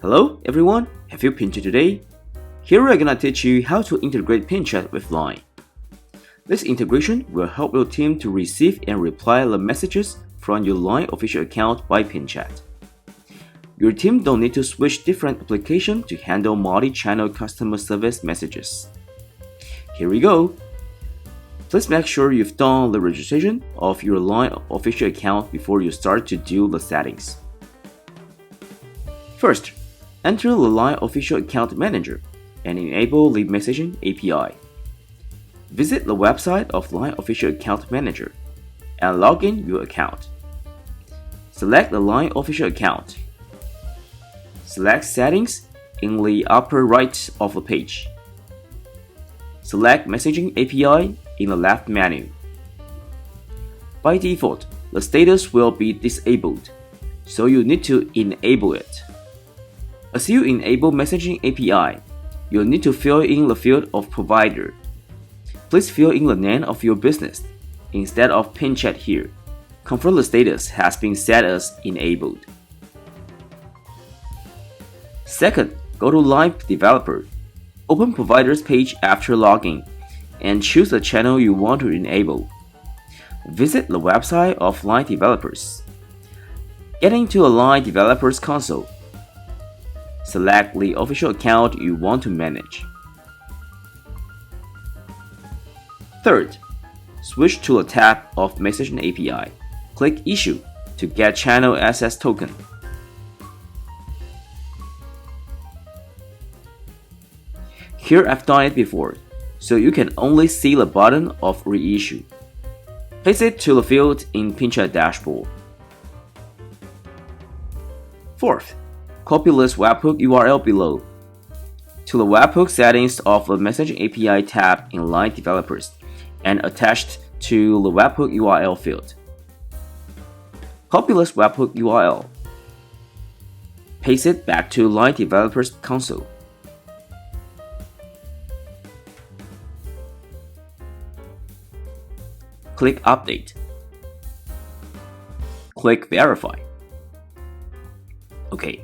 Hello everyone, have you PinChat today? Here we're gonna teach you how to integrate PinChat with Line. This integration will help your team to receive and reply the messages from your Line official account by PinChat. Your team don't need to switch different applications to handle multi-channel customer service messages. Here we go. Please make sure you've done the registration of your Line official account before you start to do the settings. First, enter the Line Official Account Manager and enable the Messaging API. Visit the website of Line Official Account Manager and log in your account. Select the Line Official Account. Select Settings in the upper right of the page. Select Messaging API in the left menu. By default, the status will be disabled, so you need to enable it. As you enable Messaging API, you'll need to fill in the field of provider. Please fill in the name of your business instead of PinChat here. Confirm the status has been set as enabled. Second, go to Line Developer. Open Providers page after login and choose the channel you want to enable. Visit the website of Line Developers. Get into a Line Developers console. Select the official account you want to manage. Third, switch to the tab of Messaging API. Click Issue to get Channel Access Token. Here I've done it before, so you can only see the button of Reissue. Place it to the field in PinChat dashboard. Fourth, copy this webhook URL below to the webhook settings of the Messaging API tab in Line Developers and attached to the webhook URL field. Copy this webhook URL. Paste it back to Line Developers console. Click Update. Click Verify. OK.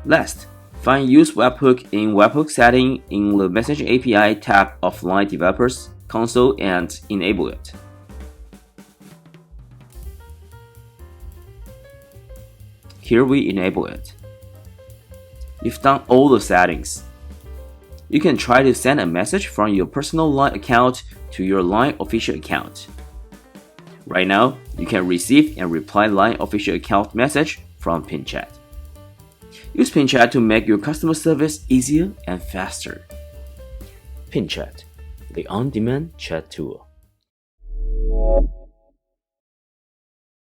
Last, find Use Webhook in Webhook Setting in the Messaging API tab of Line Developers console and enable it. Here we enable it. You've done all the settings. You can try to send a message from your personal Line account to your Line official account. Right now, you can receive and reply Line official account message from PinChat. Use PinChat to make your customer service easier and faster. PinChat, the on-demand chat tool.